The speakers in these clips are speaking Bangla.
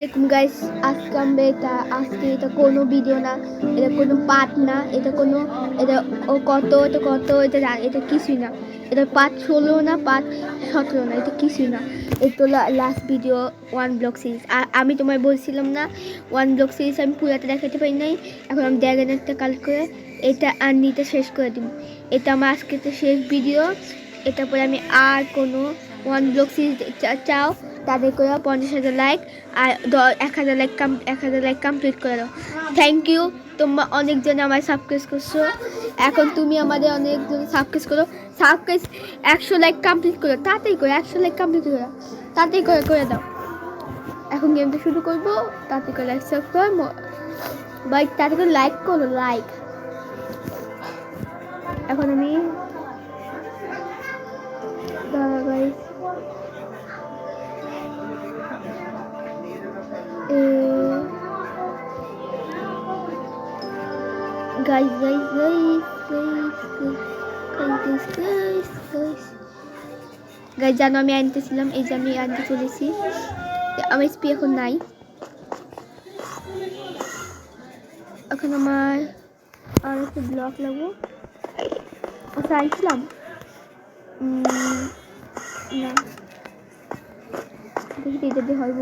দেখুন গাইস, আজকে এটা কোনো ভিডিও না, এটা কোনো পার্ট না, এটা কোনো এটা এটা কিছুই না, এটা পার্ট 16 না, পার্ট 17 না, এটা কিছুই না। এটা last video one blog series. আর আমি তোমায় বলছিলাম না ওয়ান ব্লগ সিরিজ আমি পুরাতে দেখাতে পারি নাই, এখন আমি ড্রাগনেরটা কালেক্ট করে এটা আর্নিটা শেষ করে দিব। এটা আমার আজকে শেষ ভিডিও। এটা পরে আমি আর কোনো ওয়ান ব্লগ সিরিজ চাও তাদের করে 50,000 লাইক আর 1,000 লাইক কমপ্লিট করে দাও। থ্যাংক ইউ, তোমরা অনেকজন আমার সাবস্ক্রাইব করছো। এখন তুমি আমাদের অনেকজন সাবস্ক্রাইব করো। 100 লাইক কমপ্লিট করো, তাড়াতাড়ি করে 100 লাইক কমপ্লিট করে দাও, তাড়াতাড়ি করে দাও। এখন গেমটা শুরু করবো, তাড়াতাড়ি করে লাইক সাবস্ক্রাইব বাইক, তাড়াতাড়ি করে লাইক করো, লাইক। এখন আমি গাইজ জানো আমি আনতেছিলাম, এই যে আমি আনতে চলেছি। আমার স্পি এখন নাই। এখন আমার আর একটু ব্লক লাগবো। আচ্ছা আনছিলাম না, দেখি এটা দিয়ে হইব।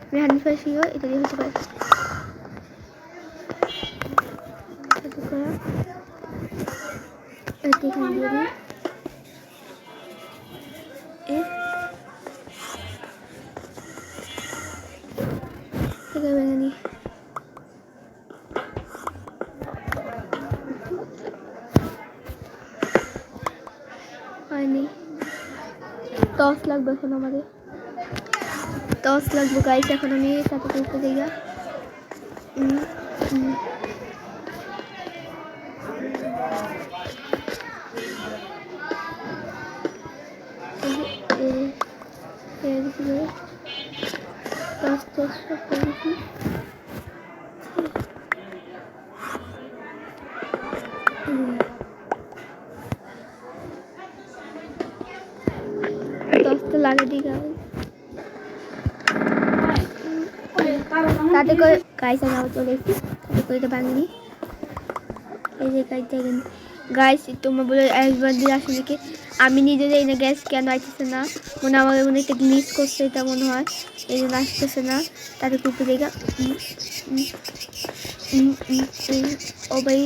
আমি হান্ড্রেড পার্সেন্ট এটা দিয়ে হতে পারে। হয়নি, টস লাগবে এখন, আমাদের টস লাগবে গাইস। এখন আমি সাথে করতে দিই গা। লাগে দিই তাতে করে গাইস আমি আবার চলে এসেছি। তাতে করে এটা ভাঙিনি, এই যে গাইস দেখেন গাইস। তোমরা বলে একবার দিয়ে আসলে কি আমি নিজে যাই না, গ্যাস কেন আসতেছে না, মনে আমাকে মনে একটা গ্লিচ করছে, এটা মনে হয় এই জন্য আসতেছে না। তাতে কুকুর দেখা ও ভাই,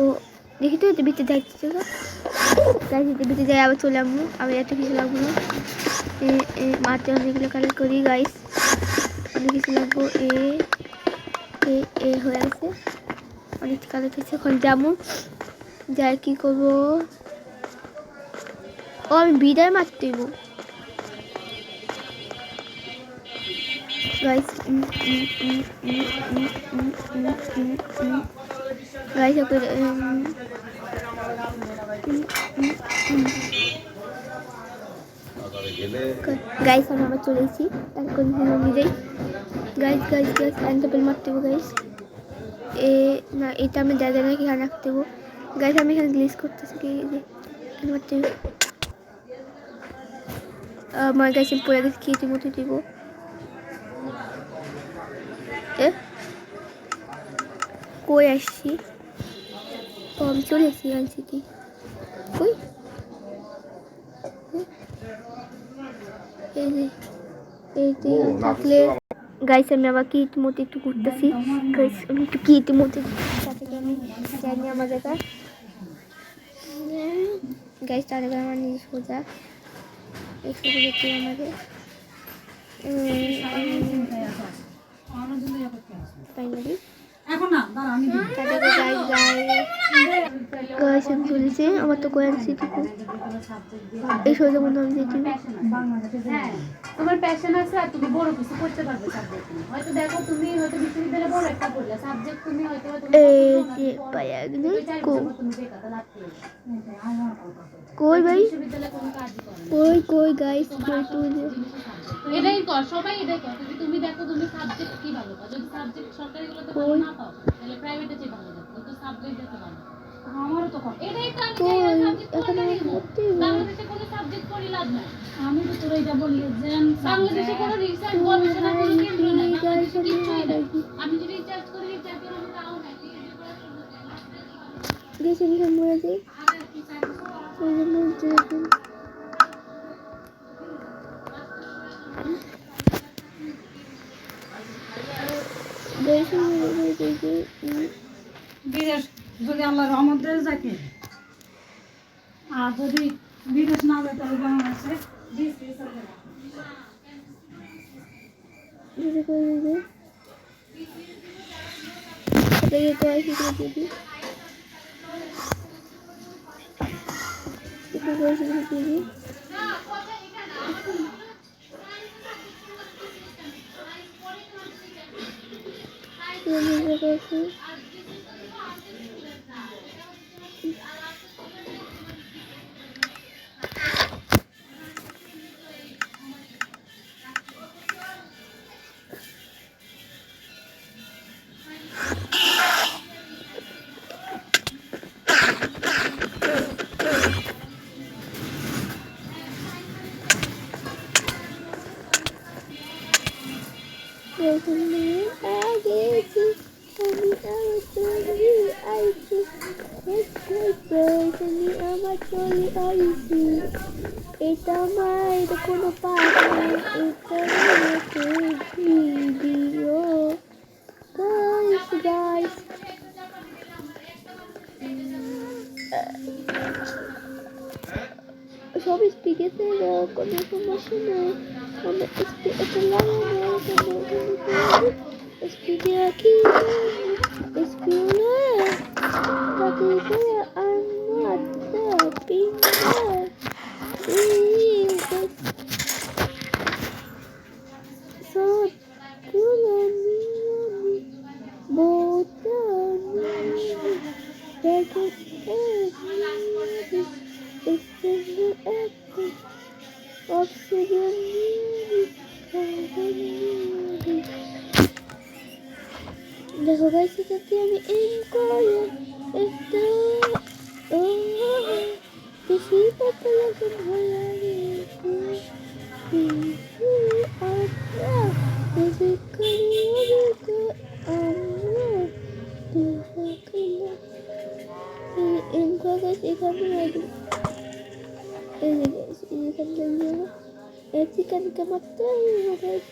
ও দেখি তো এটা ভিতরে যাইতেছে গাইস, এটা ভিতরে যাই আবার চলে আসবো। আমি এত কিছু লাগবো না, মাত্র অনেকগুলো কালার করি গাইস, অনেক কিছু লাগবো। এ হয়ে গেছে, অনেক কালার হয়েছে। এখন যাবো, যাই কি করবো। ও আমি বিদায় মারতে দেবো গাইস। গাইস গাইস আমি আবার চলে এসেছি, তারপর নিজেই গাইস অ্যান্ডেপেল মারতে দেবো গাইস। না এটা আমি দাদা নাকি এখানে রাখতে দেবো গাইস। আমি এখানে গ্লিচ করতেছি কি মারতে দেবো। আমার গাইস পড়ে গেছে, কি মতো দিব। কই আসছি, ও আমি চলে এসেছি আনসিটি। কই এই থাকলে গাইস আমি আবার কি ইতিমধ্যে একটু ঘুরতেছি গাইস। আমি একটু কি ইতিমধ্যে আমি জানি আমার জায়গা গাইস, তার আগে আমার নিজে সোজা দেখতে আমাদের ফাইনালি চলেছে আমার তো কোয়ান্সি এই সোজা মনে আমি যেটি তোমার প্যাশন আছে আর তুমি বড় কিছু করতে পারবে সাবজেক্ট নিয়ে। হয়তো দেখো তুমি হয়তো বিশ্ববিদ্যালয়ে বড় একটা পড়লে সাবজেক্ট তুমি হয়তো এই যে পায়া গনে কই ভাই, কই গাইস, কই তুই এটাই কর, সবাই এটাই কর। তুমি দেখো তুমি সাবজেক্ট কি ভালো পাও, যদি সাবজেক্ট সরকারিগুলোতে ভালো না পাও তাহলে প্রাইভেটে যে ভালো দেখো, তো সাবজেক্ট যেতে ভালো। আমারও তো কম। এটাই তো আমি তো চাই না সাবজেক্ট এখন কোনটা আমার নিব। পড়তেই হবে। বাংলাদেশে কোনো সাবজেক্ট পড়ি লাভ নাই। আমি তো তোর এটা বলি যে বাংলাদেশে কোনো রিসার্চ গবেষণা কোনো কেন্দ্র নাই, বাংলাদেশে কিছুই নাই। আমি যদি রিসার্চ করি রিসার্চের আমি তাও নাই। গেছেন খান মরে যাই মরতে এখন গেছেন মরে যাই বিদেশ যদি আল্লাহ রহমত দেয় যাকে, আর যদি বিদেশ না যায় তাহলে বাংলাদেশে যদি করে দিবে এটাকে কয় শিখে দিবি এটা কয় শিখে দিবি এটা আমার এটা কোনো পাঠ নয় এটা ভিডিও গাইস সব স্পিকেতে কোনো সমস্যা নেই মানে এটা লাগানো স্পিকে রাখি স্পিকে তাতে করে আমার পিঙ্গার সব গুলো নিয়ে বোতাম দেখো অক্সিজেন দেখো গাইস এটাতে আমি এম করে একটা বেশি পাতা লাগে ভয় লাগে এম করে এখানে chicken ke mata guys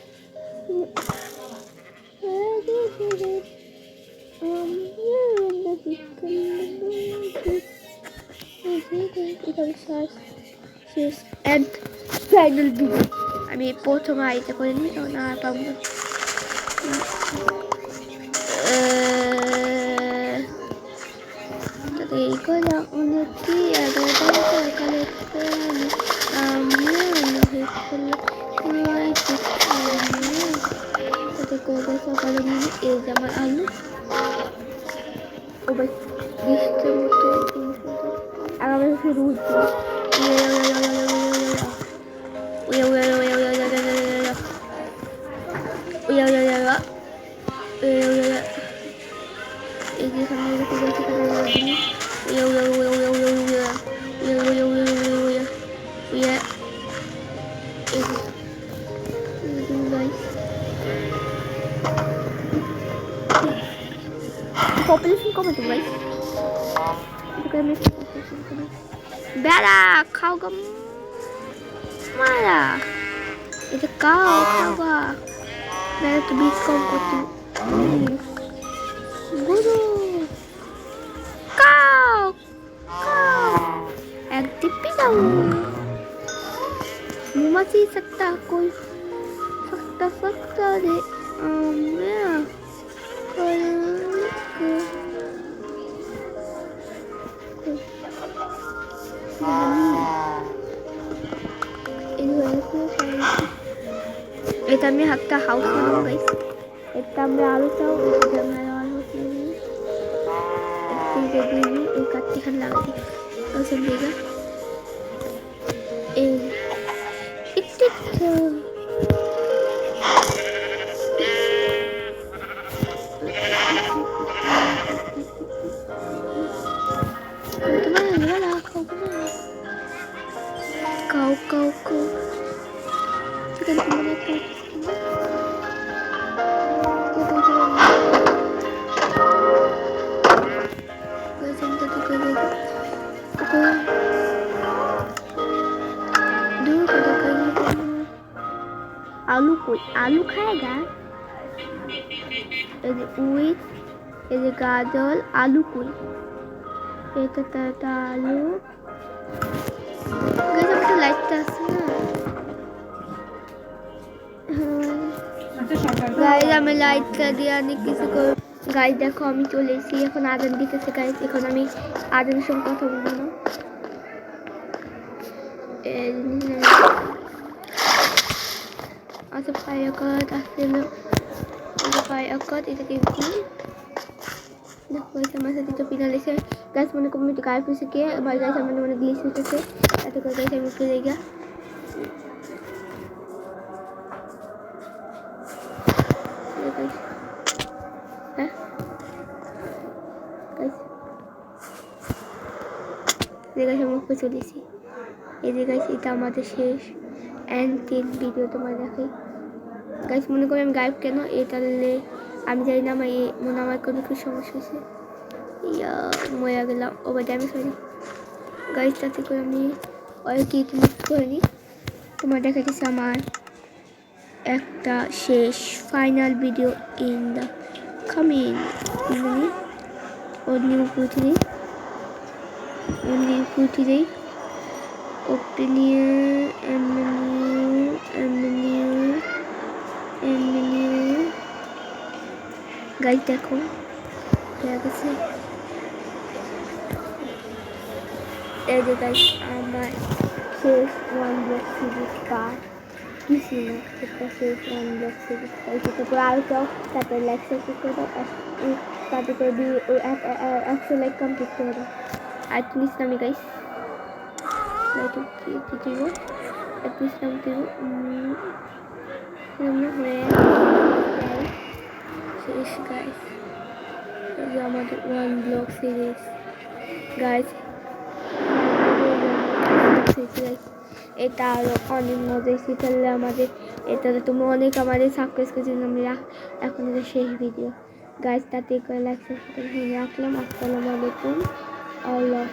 and final video আমি প্রথমে আইতে করে নি না পাবো এই কলা উন্নতি সরকারে সকালে নিয়ে এই যে আমার আলু ও ভাই বৃষ্টির মতো আর আমি শুরু হচ্ছে এই যে সামনে population কমে তো ভাই বেড়া খাও গা মারা এটা খাও খাওয়া বেড়া তো বীজ কম করতে গুরু খাও খাও এক টিপি দাও मौमाछी सकता कोई सकता रे এটা আমি একটা হাউস বানাবো গাইস এটা আমরা আলু চাও এটা আমরা আলু দিই এটা দিই এই কাটতে খান লাগাই দিই ওসব দিগা এই आलू खाएगा এই যে উইথ এই যে গাজর আলু কই এটা আলু গাইস একটা লাইটটা আছে না গাইস আমি লাইটটা দিয়ে অনেক কিছু করব গাইস দেখো আমি চলে এসেছি এখন আজান দিতেছে গাইস এখন আমি আজানের সঙ্গে কথা বলবো না আচ্ছা পায়াকাত আসলে পায়াকাত এটা কি দেখো এটা আমার সাথে তো পিনাল এসে গাছ মনে কম একটু গায়ে পুষে কে আমার গাছ আমার মনে গ্লিচ হতেছে এত করে গাছ আমি উঠে যাই গা হ্যাঁ গাছ আমি উপরে চলেছি এই যে গাছ এটা আমাদের শেষ অ্যান্টিক ভিডিও তোমার দেখাই গাছ মনে করি আমি গায়েব কেন এটালে আমি জানি না আমার মনে আমার কোনো কিছু সমস্যা হয়েছে ইয়া মরে গেলাম ওভার ড্যামেজ হয়নি গাইজ তাতে করে আমি অনেক মিস করিনি তোমার দেখাচ্ছি আমার একটা শেষ final video in the coming মানে ওর নিউ পুঁথি গাইজ দেখো হয়ে গেছে এই যে গাইজ আমার শেষ ওয়ান ব্লক সিরিজ পার্ট কিছু না একটা শেষ ওয়ান ব্লক সিরিজ তারপর আরও চাও তারপরে লাইক সাবস্ক্রাইব করে দাও তাতে করে 100 লাইক কমপ্লিট করে দাও আর প্লিজ আমি গাইজ দিব প্লিজ নাম দেব হয়ে শেষ গাইজ এই যে আমাদের ওয়ান ব্লগ সিরিজ গাইজ এটা আরও অনেক মজা এসে ফেললে আমাদের এটাতে তুমি অনেক আমাদের সাবস্ক্রাইব করেছেন আমরা এখন এটা শেষ ভিডিও গাইজ তাতে করে লাইক সাবস্ক্রাইব রাখলাম আসসালামু আলাইকুম আল্লাহ